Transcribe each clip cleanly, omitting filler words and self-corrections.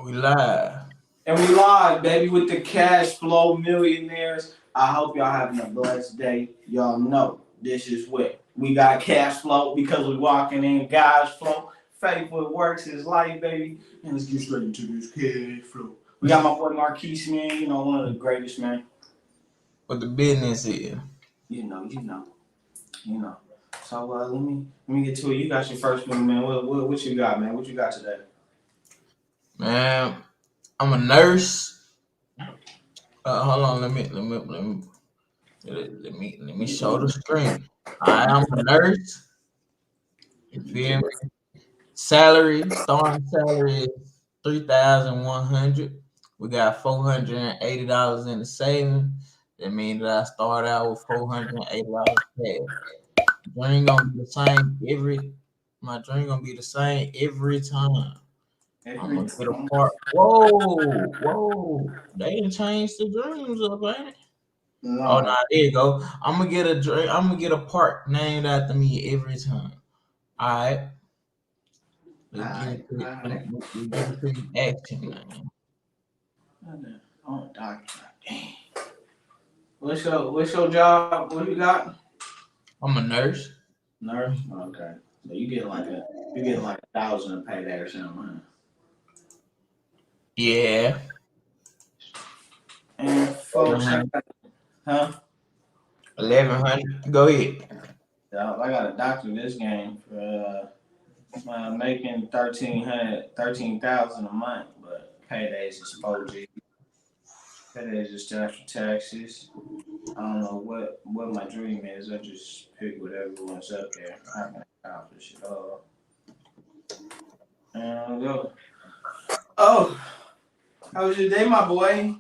We live. And we live, baby, with the Cashflow Millionaires. I hope y'all having a blessed day. Y'all know this is what we got cash flow because we walking in God's flow. Faith what works is life, baby. And let's get straight into this cash flow. We got my boy Marquise, man. You know, one of the greatest, man. What the business is. You know. So let me get to it. You got your first one, man. What you got, man? What you got today? Man, I'm a nurse. Hold on, let me show the screen. I am a nurse. You feel me? Starting salary is 3,100. We got $480 in the savings. That means that I start out with $480 cash. My dream gonna be the same every time. I'm gonna get a part. Whoa. They didn't change the dreams up, ain't it? No. Oh, nah, there you go. I'm gonna get a dream. I'm gonna get a park named after me every time. All right. Let's get into action, man. Oh, doctor. Dang. What's your job? What you got? I'm a nurse. Nurse. Okay. So you get like 1,000 to pay that or something, Yeah. And folks, huh? 1,100. Go ahead. Yeah, I got a doctor in this game for making 13,000 a month, but paydays is 4G. Paydays is after taxes. I don't know what my dream is. I just pick whatever one's up there. I can accomplish it all. And go. Oh, how was your day, my boy?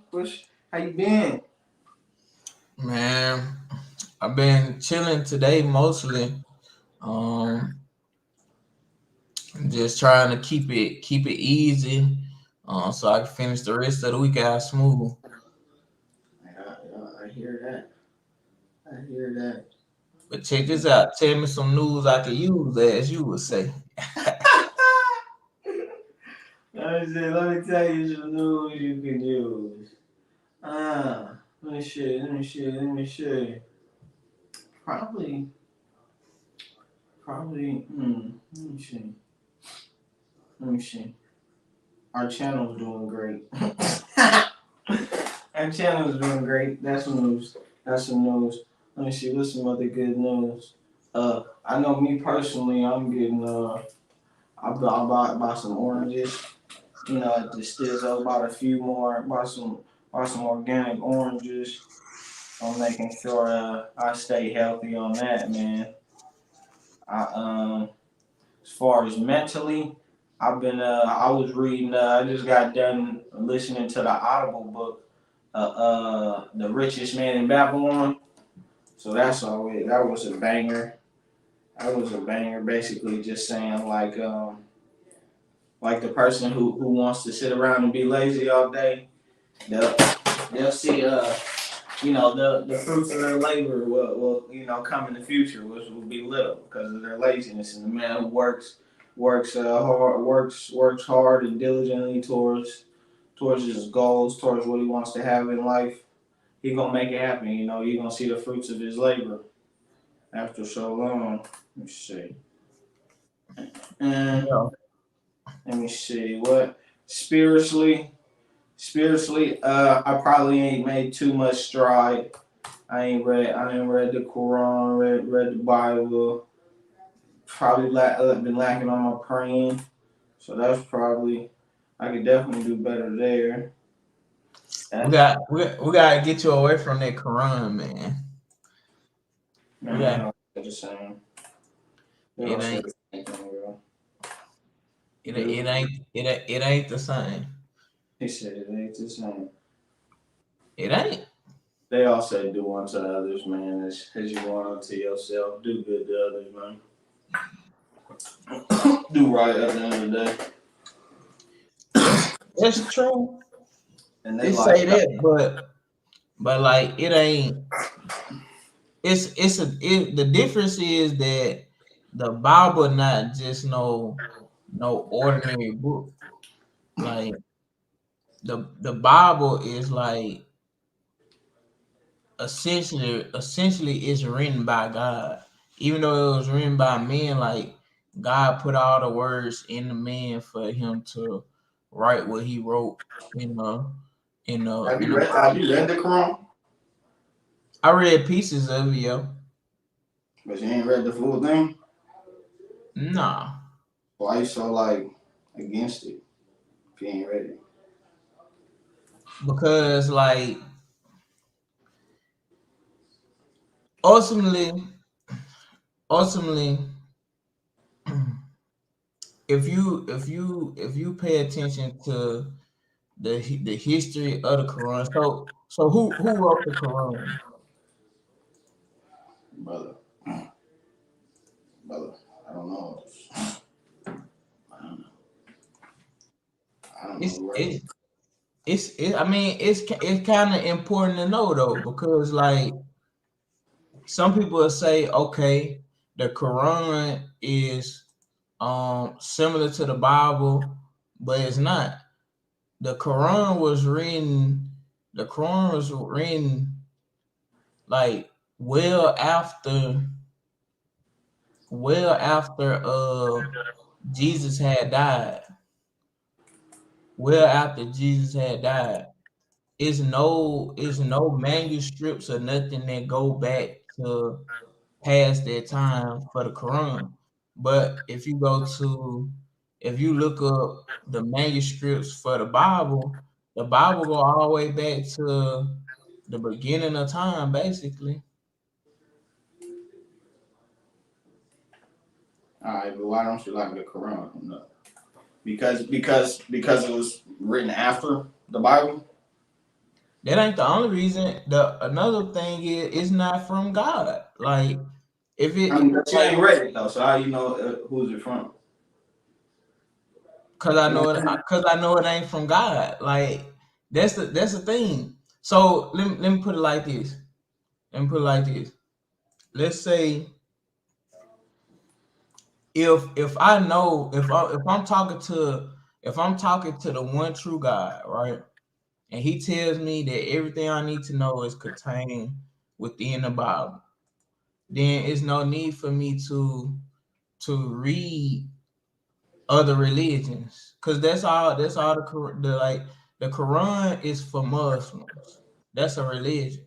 How you been? Man, I've been chilling today mostly. Um, just trying to keep it easy. So I can finish the rest of the week out smooth. I hear that. I hear that. But check this out. Tell me some news I could use, as you would say. Let me tell you some news you can use. Let me see. Probably, let me see. Our channel's doing great. Our channel's doing great. That's some news. Let me see, what's some other good news? I know me personally, I'm getting, I bought some oranges. At the Stizzo, bought a few more, bought some organic oranges. I'm making sure I stay healthy on that, man. As far as mentally, I was reading. I just got done listening to the Audible book, The Richest Man in Babylon. So that's always that was a banger. That was a banger, basically just saying like the person who wants to sit around and be lazy all day, they'll they'll see the fruits of their labor will come in the future, which will be little because of their laziness. And the man who works hard and diligently towards his goals, towards what he wants to have in life, he gonna make it happen. You're gonna see the fruits of his labor after so long. Let me see. And Yeah. let me see what spiritually, I probably ain't made too much stride. I ain't read the Quran, read the Bible. Probably been lacking on my praying, so that's probably I could definitely do better there. We gotta get you away from that Quran, man. Man, they all say the same. They all It say ain't the same thing, bro. it ain't the same. He said it ain't the same. It ain't. They all say do unto others, man, as you want unto yourself. Do good to others, man. Do right at the end of the day. That's true. And They say that, but like it ain't. The difference is that the Bible not just no ordinary book. Like the Bible is like essentially is written by God. Even though it was written by men, like God put all the words in the man for him to write what he wrote in the in the Have Bible. you read the Quran? I read pieces of it, yo. But you ain't read the full thing. Nah, Why you so like against it if you ain't read it? because like ultimately, ultimately, if you pay attention to the history of the Quran, so who wrote the Quran? Brother, brother, I don't know. I don't know. I don't know It's who wrote it. it's I mean it's kind of important to know though, because like some people will say, okay, the Quran is similar to the Bible, but it's not. The Quran was written. The Quran was written like well after Jesus had died. Well after Jesus had died. It's no manuscripts or nothing that go back to past that time for the Quran. But if you look up the manuscripts for the Bible go all the way back to the beginning of time, basically. All right, but why don't you like the Quran? No. Because it was written after the Bible. That ain't the only reason. The another thing is it's not from God. Like if I it mean, but you ain't read it though, so how you know who's it from? You know what I mean? cause I know it ain't from God. Like that's the thing. So let me put it like this. Let me put it like this. Let's say if I know if I'm talking to the one true God, right? And he tells me that everything I need to know is contained within the Bible, then it's no need for me to read other religions, because that's all the Quran is for Muslims. That's a religion.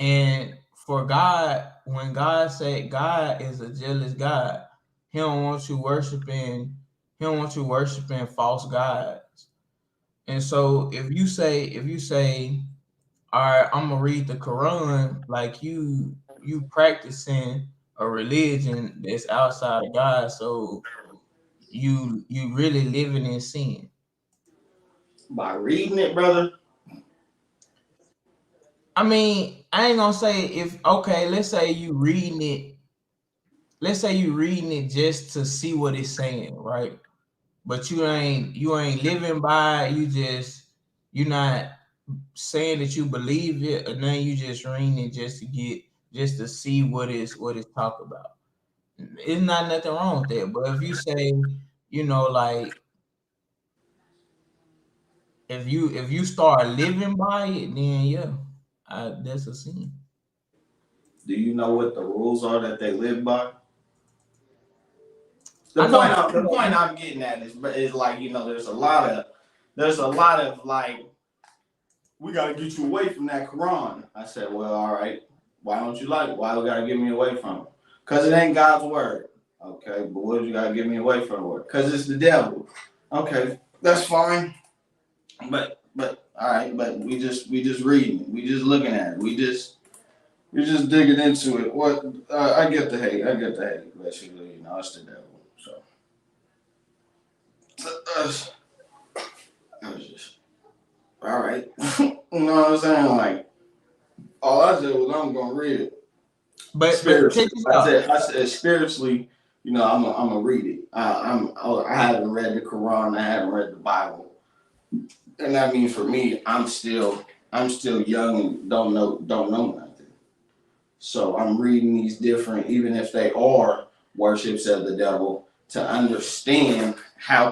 And for God, when God said God is a jealous God, he don't want you worshiping false gods. And so if you say all right, I'm gonna read the Quran, like you practicing a religion that's outside of God, so you really living in sin. By reading it, brother. I mean, I ain't gonna say if okay, let's say you reading it just to see what it's saying, right? But you ain't living by it, you're not saying that you believe it, or then you just reading it just to see what it's talking about. It's not nothing wrong with that. But if you say, like if you start living by it, then yeah, that's a sin. Do you know what the rules are that they live by? I know, The point I'm getting at is like there's a lot of like we gotta get you away from that Quran. I said, well, all right. Why don't you like it? Why you gotta get me away from it? Cause it ain't God's word. Okay, but what you gotta get me away from the word? Cause it's the devil. Okay, that's fine. But all right, but we just reading it. We just looking at it. We just digging into it. What I get the hate. I get the hate. Basically, it's the devil. So I was just all right. You know what I'm saying? Like all I said was I'm gonna read it but check spiritually. this I out. said spiritually. I'm gonna read it. I haven't read the Quran. I haven't read the Bible, and that means for me, I'm still young and don't know nothing. So I'm reading these different, even if they are worships of the devil, to understand how